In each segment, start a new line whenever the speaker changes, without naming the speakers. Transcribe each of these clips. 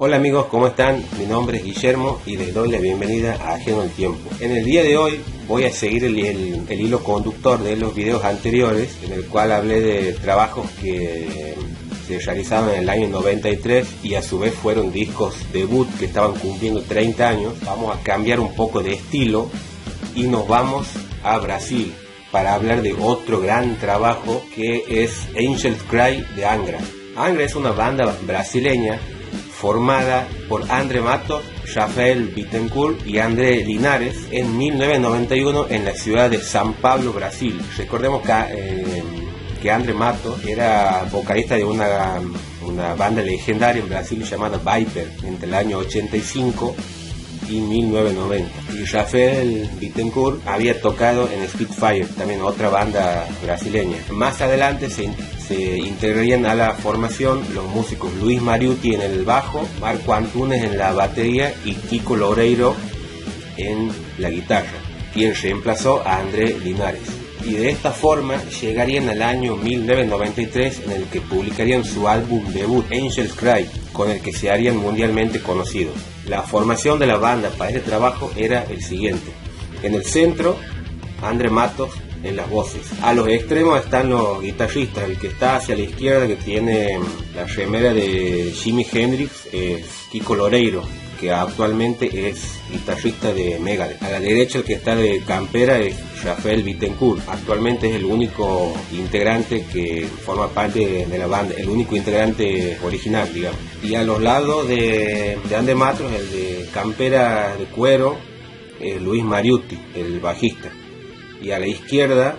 Hola amigos, ¿cómo están? Mi nombre es Guillermo y les doy la bienvenida a Ajeno al Tiempo. En el día de hoy voy a seguir el hilo conductor de los videos anteriores, en el cual hablé de trabajos que se realizaron en el año 93 y a su vez fueron discos debut que estaban cumpliendo 30 años. Vamos a cambiar un poco de estilo y nos vamos a Brasil para hablar de otro gran trabajo que es Angels Cry de Angra. Angra es una banda brasileña formada por André Matos, Rafael Bittencourt y André Linares en 1991 en la ciudad de San Pablo, Brasil. Recordemos que André Matos era vocalista de una banda legendaria en Brasil llamada Viper entre el año 85 y 1990. Y Rafael Bittencourt había tocado en Spitfire, también otra banda brasileña. Más adelante se integrarían a la formación los músicos Luis Mariucci en el bajo, Marco Antunes en la batería y Kiko Loureiro en la guitarra, quien reemplazó a André Linares. Y de esta forma llegarían al año 1993 en el que publicarían su álbum debut Angels Cry, con el que se harían mundialmente conocidos. La formación de la banda para este trabajo era el siguiente: en el centro, André Matos en las voces. A los extremos están los guitarristas. El que está hacia la izquierda, que tiene la remera de Jimi Hendrix, es Kiko Loureiro, que actualmente es guitarrista de Megadeth. A la derecha, el que está de campera es Rafael Bittencourt. Actualmente es el único integrante que forma parte de la banda, el único integrante original, digamos. Y a los lados de André Matos, el de campera de cuero, es Luis Mariucci, el bajista. Y a la izquierda,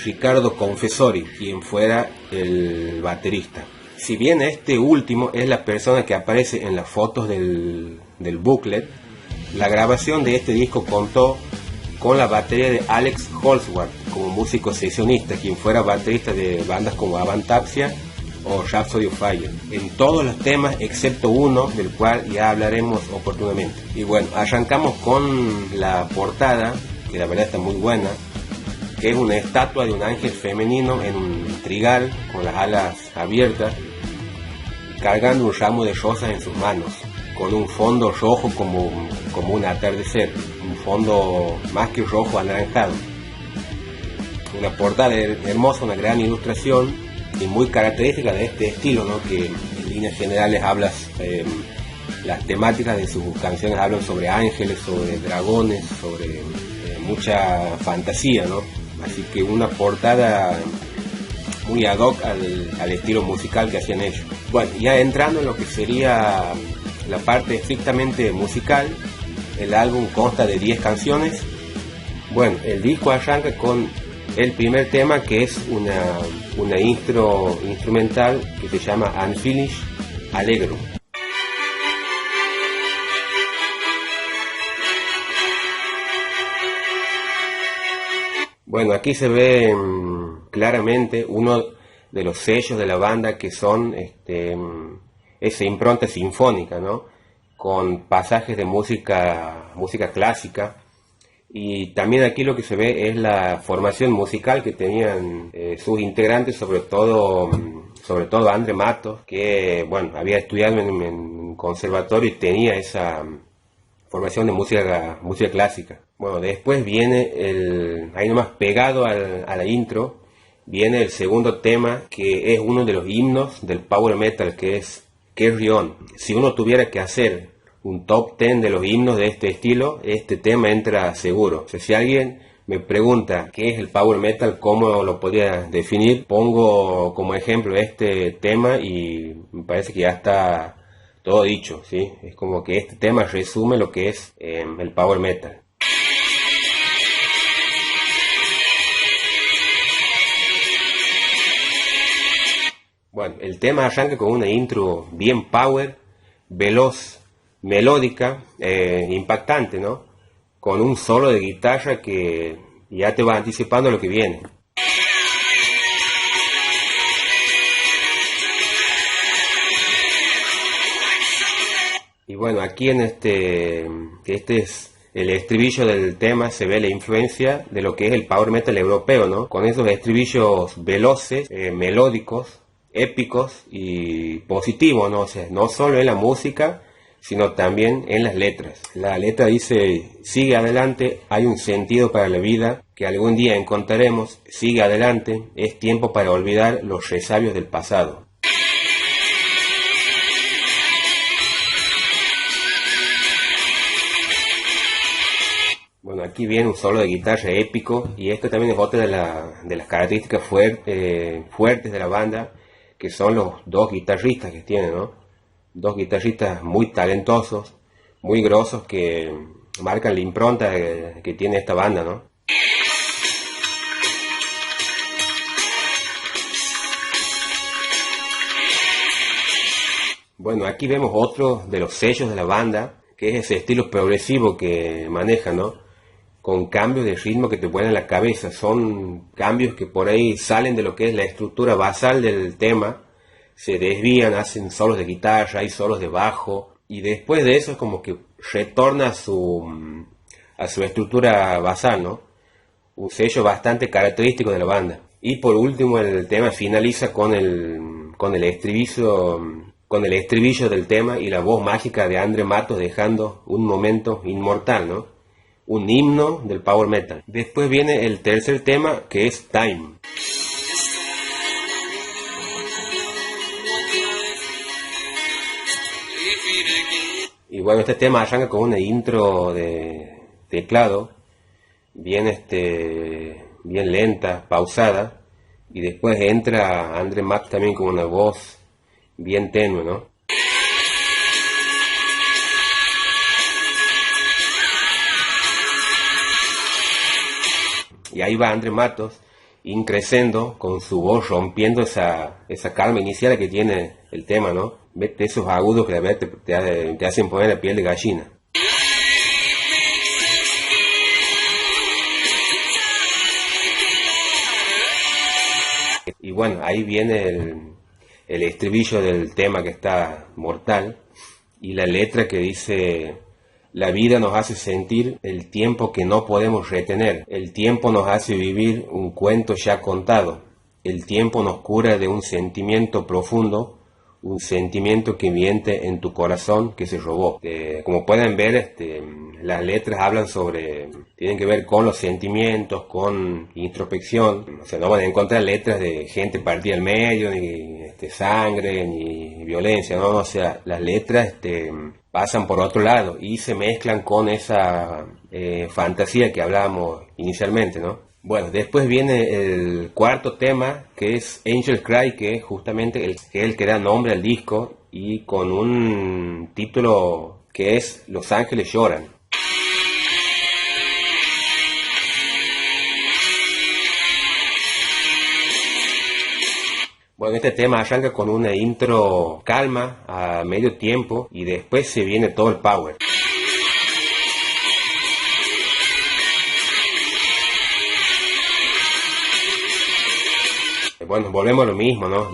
Ricardo Confessori, quien fuera el baterista. Si bien este último es la persona que aparece en las fotos del booklet, la grabación de este disco contó con la batería de Alex Holzwarth como músico sesionista, quien fuera baterista de bandas como Avantasia o Rhapsody of Fire, en todos los temas excepto uno, del cual ya hablaremos oportunamente. Y bueno, arrancamos con la portada, que la verdad está muy buena, que es una estatua de un ángel femenino en un trigal con las alas abiertas, cargando un ramo de rosas en sus manos, con un fondo rojo como un atardecer, un fondo más que rojo, anaranjado. Una portada hermosa, una gran ilustración y muy característica de este estilo, ¿no? Que en líneas generales las temáticas de sus canciones hablan sobre ángeles, sobre dragones, sobre mucha fantasía, ¿no? Así que una portada muy ad hoc al estilo musical que hacían ellos. Bueno, ya entrando en lo que sería la parte estrictamente musical, el álbum consta de 10 canciones. Bueno, el disco arranca con el primer tema, que es una intro instrumental que se llama Unfinished Allegro. Bueno, aquí se ve claramente uno de los sellos de la banda, que son esa impronta sinfónica, ¿no? Con pasajes de música clásica. Y también aquí lo que se ve es la formación musical que tenían sus integrantes, sobre todo André Matos, que bueno, había estudiado en conservatorio y tenía esa formación de música clásica. Bueno, después viene ahí nomás pegado a la intro, viene el segundo tema, que es uno de los himnos del power metal, que es Carry On. Si uno tuviera que hacer un top 10 de los himnos de este estilo, este tema entra seguro. O sea, si alguien me pregunta qué es el power metal, cómo lo podría definir, pongo como ejemplo este tema y me parece que ya está todo dicho, ¿sí? Es como que este tema resume lo que es el power metal. Bueno, el tema arranca con una intro bien power, veloz, melódica, impactante, ¿no? Con un solo de guitarra que ya te va anticipando lo que viene. Y bueno, aquí en este es el estribillo del tema, se ve la influencia de lo que es el power metal europeo, ¿no? Con esos estribillos veloces, melódicos, épicos y positivos, ¿no? O sea, no solo en la música, sino también en las letras. La letra dice: sigue adelante, hay un sentido para la vida que algún día encontraremos, sigue adelante, es tiempo para olvidar los resabios del pasado. Bueno, aquí viene un solo de guitarra épico, y esto también es otra de las características fuertes de la banda, que son los dos guitarristas que tienen, ¿no? Dos guitarristas muy talentosos, muy grosos, que marcan la impronta que tiene esta banda, ¿no? Bueno, aquí vemos otro de los sellos de la banda, que es ese estilo progresivo que maneja, ¿no? Con cambios de ritmo que te vuelan la cabeza. Son cambios que por ahí salen de lo que es la estructura basal del tema, se desvían, hacen solos de guitarra, hay solos de bajo, y después de eso es como que retorna a su estructura basal, ¿no? Un sello bastante característico de la banda. Y por último el tema finaliza con el estribillo del tema y la voz mágica de André Matos, dejando un momento inmortal, ¿no? Un himno del power metal. Después viene el tercer tema, que es Time. Y bueno, este tema arranca con una intro de teclado bien bien lenta, pausada, y después entra André Matos también con una voz bien tenue, ¿no? Y ahí va André Matos increciendo con su voz, rompiendo esa calma inicial que tiene el tema, ¿no? Vete esos agudos que a veces te hacen poner la piel de gallina. Y bueno, ahí viene el estribillo del tema, que está mortal, y la letra que dice: la vida nos hace sentir el tiempo que no podemos retener, el tiempo nos hace vivir un cuento ya contado, el tiempo nos cura de un sentimiento profundo, un sentimiento que miente en tu corazón que se robó. Como pueden ver, las letras tienen que ver con los sentimientos, con introspección. O sea, no van a encontrar letras de gente partida al medio, ni sangre, ni violencia, ¿no? O sea, las letras pasan por otro lado y se mezclan con esa fantasía que hablábamos inicialmente, ¿no? Bueno, después viene el cuarto tema, que es Angel Cry, que es justamente el que da nombre al disco, y con un título que es Los Ángeles Lloran. Bueno, este tema arranca con una intro calma a medio tiempo, y después se viene todo el power. Bueno, volvemos a lo mismo, ¿no?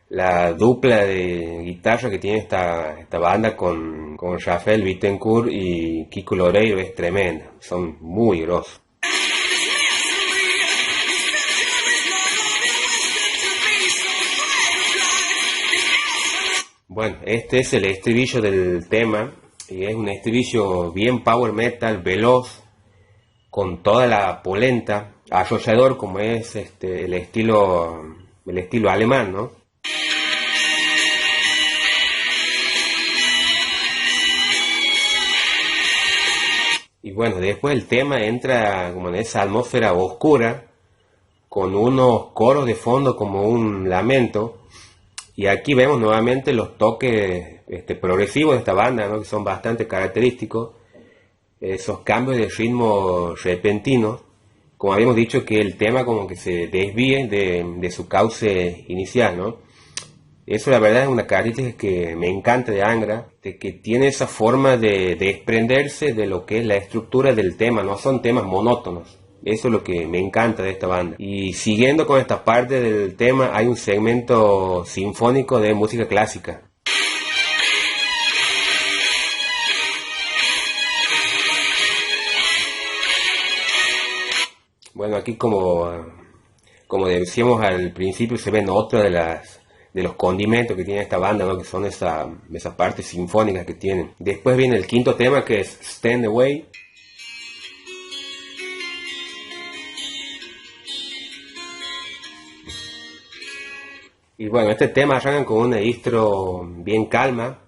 La dupla de guitarra que tiene esta banda con Rafael Bittencourt y Kiko Loureiro es tremenda. Son muy grosos. Bueno, este es el estribillo del tema, y es un estribillo bien power metal, veloz, con toda la polenta, arrollador, como es el estilo alemán, ¿no? Y bueno, después el tema entra como en esa atmósfera oscura, con unos coros de fondo como un lamento, y aquí vemos nuevamente los toques progresivos de esta banda, ¿no? Que son bastante característicos, esos cambios de ritmo repentinos, como habíamos dicho, que el tema como que se desvíe de su cauce inicial, ¿no? Eso la verdad es una característica que me encanta de Angra, de que tiene esa forma de desprenderse de lo que es la estructura del tema, no son temas monótonos. Eso es lo que me encanta de esta banda. Y siguiendo con esta parte del tema, hay un segmento sinfónico de música clásica. Bueno, aquí como decíamos al principio, se ven otra de los condimentos que tiene esta banda, ¿no? Que son esa parte sinfónica que tienen. Después viene el quinto tema, que es Stand Away. Y bueno, este tema arranca con una distro bien calma,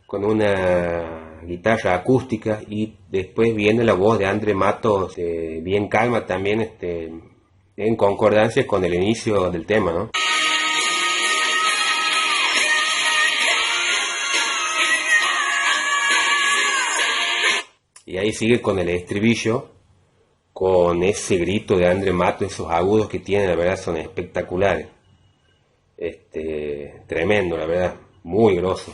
con una guitarra acústica, y después viene la voz de Andre Matos, bien calma también, en concordancia con el inicio del tema, ¿no? Y ahí sigue con el estribillo, con ese grito de Andre Matos, esos agudos que tiene, la verdad son espectaculares. Tremendo, la verdad, muy grosso.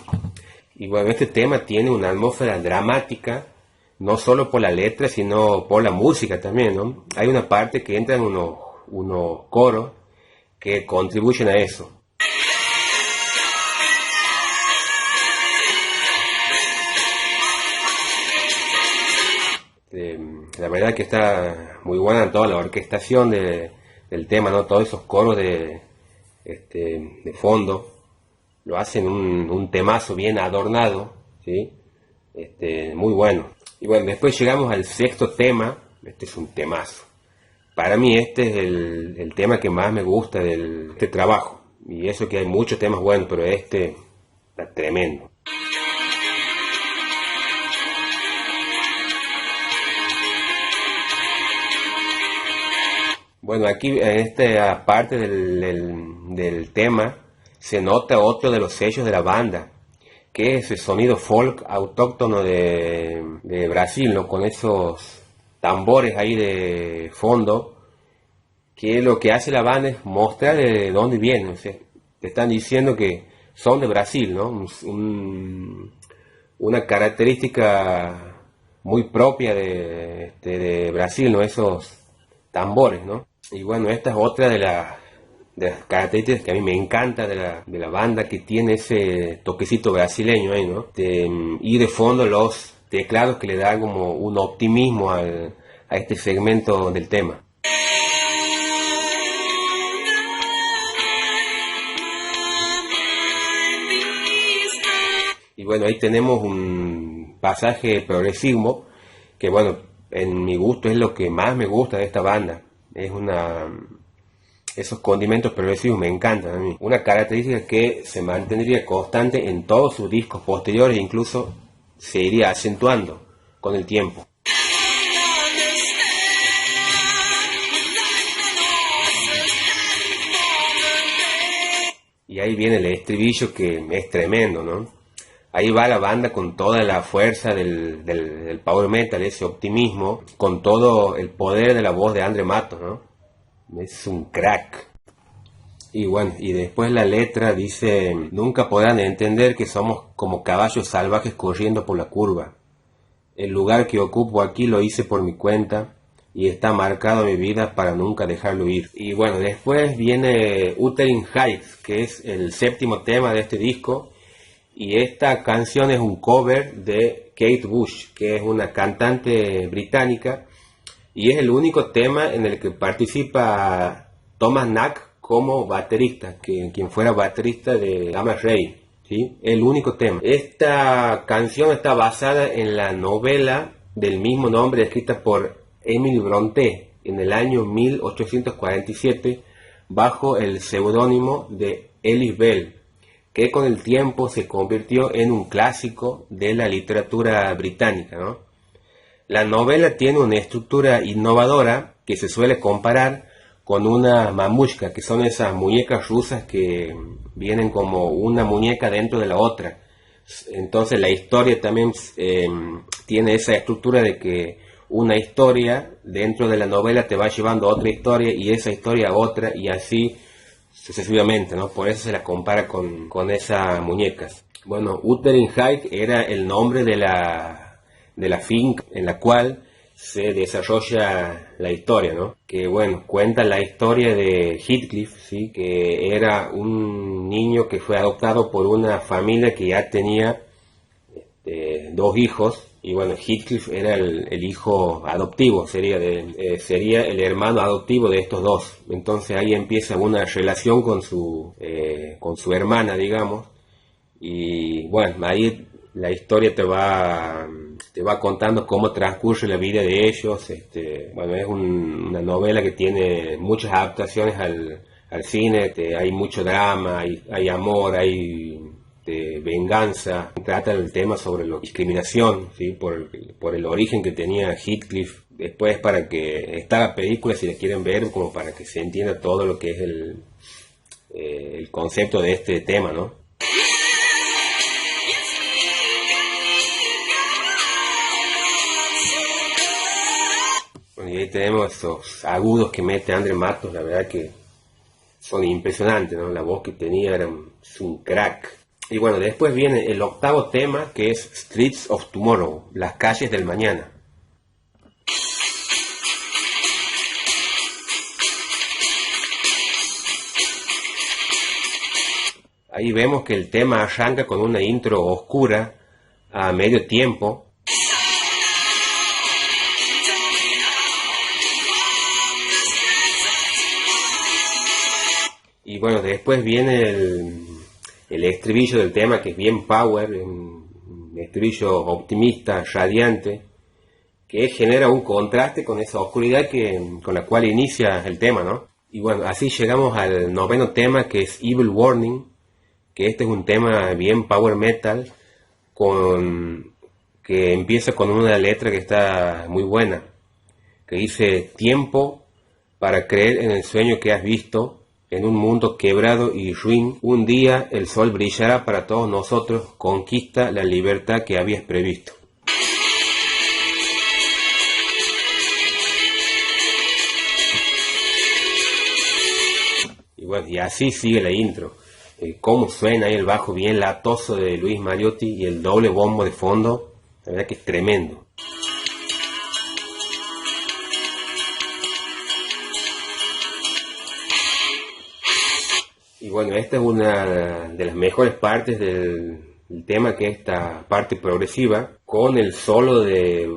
Y bueno, este tema tiene una atmósfera dramática, no solo por la letra, sino por la música también, ¿no? Hay una parte que entran unos coros que contribuyen a eso. La verdad que está muy buena toda la orquestación del tema, ¿no? Todos esos coros de fondo lo hacen un temazo bien adornado, ¿sí? Muy bueno. Y bueno, después llegamos al sexto tema. Este es un temazo. Para mí este es el tema que más me gusta de este trabajo. Y eso que hay muchos temas buenos, pero este está tremendo. Bueno, aquí en esta parte del tema se nota otro de los sellos de la banda, que es ese sonido folk autóctono de Brasil, ¿no? Con esos tambores ahí de fondo, que lo que hace la banda es mostrar de dónde vienen. O sea, te están diciendo que son de Brasil, ¿no? Una característica muy propia de Brasil, ¿no? Esos tambores, ¿no? Y bueno, esta es otra de las características que a mí me encanta de la banda, que tiene ese toquecito brasileño ahí, ¿no? Y de fondo los teclados que le dan como un optimismo a este segmento del tema. Y bueno, ahí tenemos un pasaje progresivo que, bueno, en mi gusto es lo que más me gusta de esta banda. Esos condimentos progresivos me encantan a mí. Una característica que se mantendría constante en todos sus discos posteriores, incluso se iría acentuando con el tiempo. Y ahí viene el estribillo, que es tremendo, ¿no? Ahí va la banda con toda la fuerza del power metal, ese optimismo, con todo el poder de la voz de Andre Matos, ¿no? Es un crack. Y bueno, y después la letra dice: nunca podrán entender que somos como caballos salvajes corriendo por la curva. El lugar que ocupo aquí lo hice por mi cuenta y está marcado en mi vida para nunca dejarlo ir. Y bueno, después viene Wuthering Heights, que es el séptimo tema de este disco. Y esta canción es un cover de Kate Bush, que es una cantante británica, y es el único tema en el que participa Thomas Knack como baterista, quien fuera baterista de Gamma Ray, ¿sí? El único tema. Esta canción está basada en la novela del mismo nombre, escrita por Emily Brontë en el año 1847 bajo el seudónimo de Ellis Bell, que con el tiempo se convirtió en un clásico de la literatura británica, ¿no? La novela tiene una estructura innovadora que se suele comparar con una mamushka, que son esas muñecas rusas que vienen como una muñeca dentro de la otra. Entonces la historia también tiene esa estructura de que una historia dentro de la novela te va llevando a otra historia, y esa historia a otra, y así sucesivamente, ¿no? Por eso se la compara con esas muñecas. Bueno, Wuthering Heights era el nombre de la finca en la cual se desarrolla la historia, ¿no? Que bueno, cuenta la historia de Heathcliff, ¿sí? Que era un niño que fue adoptado por una familia que ya tenía dos hijos, y bueno, Heathcliff era el hijo adoptivo, sería el hermano adoptivo de estos dos. Entonces ahí empieza una relación con su hermana, digamos, y bueno, ahí la historia te va contando cómo transcurre la vida de ellos. Bueno, es una novela que tiene muchas adaptaciones al cine. Hay mucho drama, hay amor, hay venganza. Trata el tema sobre la discriminación, ¿sí? por el origen que tenía Heathcliff. Después, para que está la película, si la quieren ver, como para que se entienda todo lo que es el concepto de este tema, ¿no? Y ahí tenemos esos agudos que mete Andre Matos, la verdad que son impresionantes, ¿no? La voz que tenía es un crack. Y bueno, después viene el octavo tema, que es Streets of Tomorrow, las calles del mañana. Ahí vemos que el tema arranca con una intro oscura a medio tiempo. Y bueno, después viene el estribillo del tema, que es bien power, un estribillo optimista, radiante, que genera un contraste con esa oscuridad con la cual inicia el tema, ¿no? Y bueno, así llegamos al noveno tema, que es Evil Warning, que este es un tema bien power metal, que empieza con una letra que está muy buena, que dice: tiempo para creer en el sueño que has visto. En un mundo quebrado y ruin, un día el sol brillará para todos nosotros, conquista la libertad que habías previsto. Y bueno, y así sigue la intro. Cómo suena ahí el bajo bien latoso de Luis Mariotti y el doble bombo de fondo, la verdad que es tremendo. Y bueno, esta es una de las mejores partes del tema, que es esta parte progresiva, con el solo de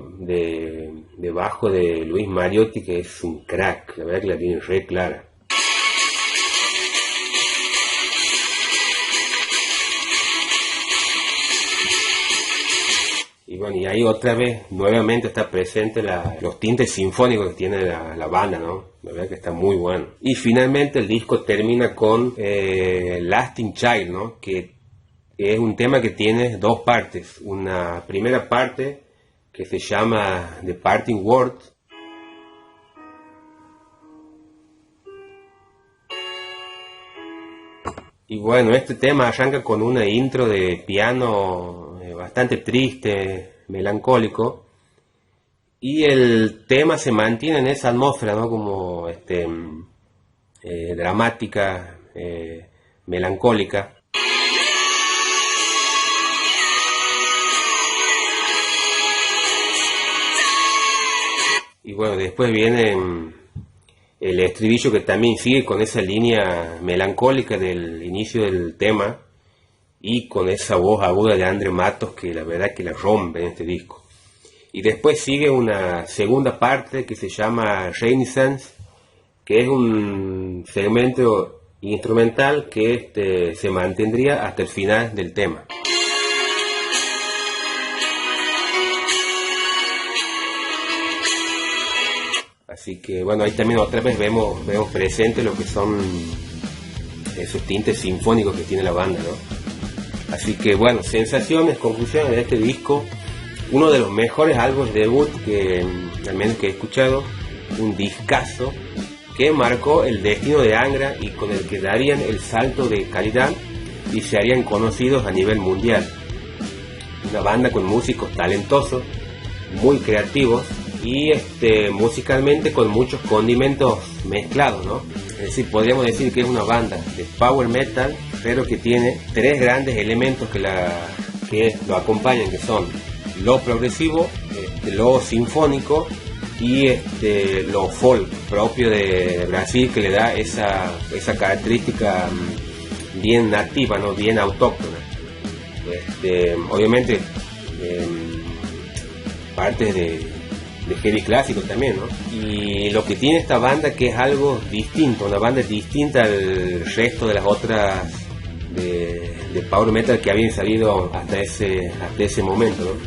bajo de Luis Mariotti, que es un crack, la verdad que la tiene re clara. Y bueno, y ahí otra vez, nuevamente está presente los tintes sinfónicos que tiene la banda, ¿no? La verdad que está muy bueno. Y finalmente el disco termina con Lasting Child, ¿no? Que es un tema que tiene dos partes. Una primera parte que se llama The Parting Words. Y bueno, este tema arranca con una intro de piano bastante triste, melancólico, y el tema se mantiene en esa atmósfera, ¿no? Como dramática, melancólica. Y bueno, después viene el estribillo, que también sigue con esa línea melancólica del inicio del tema, y con esa voz aguda de Andre Matos, que la verdad que la rompe en este disco. Y después sigue una segunda parte que se llama Renaissance, que es un segmento instrumental que se mantendría hasta el final del tema. Así que bueno, ahí también otra vez vemos presente lo que son esos tintes sinfónicos que tiene la banda, ¿no? Así que bueno, sensaciones, conclusiones de este disco: uno de los mejores álbumes de debut que al menos que he escuchado, un discazo que marcó el destino de Angra y con el que darían el salto de calidad y se harían conocidos a nivel mundial. Una banda con músicos talentosos, muy creativos y musicalmente con muchos condimentos mezclados, ¿no? Es decir, podríamos decir que es una banda de power metal, pero que tiene tres grandes elementos que lo acompañan, que son lo progresivo, lo sinfónico y lo folk propio de Brasil, que le da esa característica bien nativa, ¿no? Bien autóctona. Obviamente partes de heavy clásico también, ¿no? Y lo que tiene esta banda que es algo distinto, una banda distinta al resto de las otras de power metal que habían salido hasta ese momento,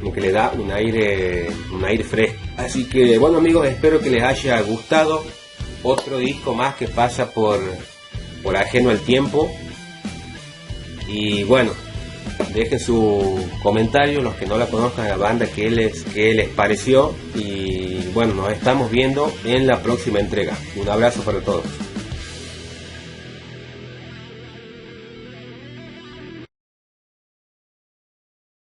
¿no? Que le da un aire fresco. Así que bueno, amigos, espero que les haya gustado otro disco más que pasa por Ajeno al Tiempo. Y bueno, dejen su comentario, los que no la conozcan, la banda, qué les pareció. Y bueno, nos estamos viendo en la próxima entrega. Un abrazo para todos.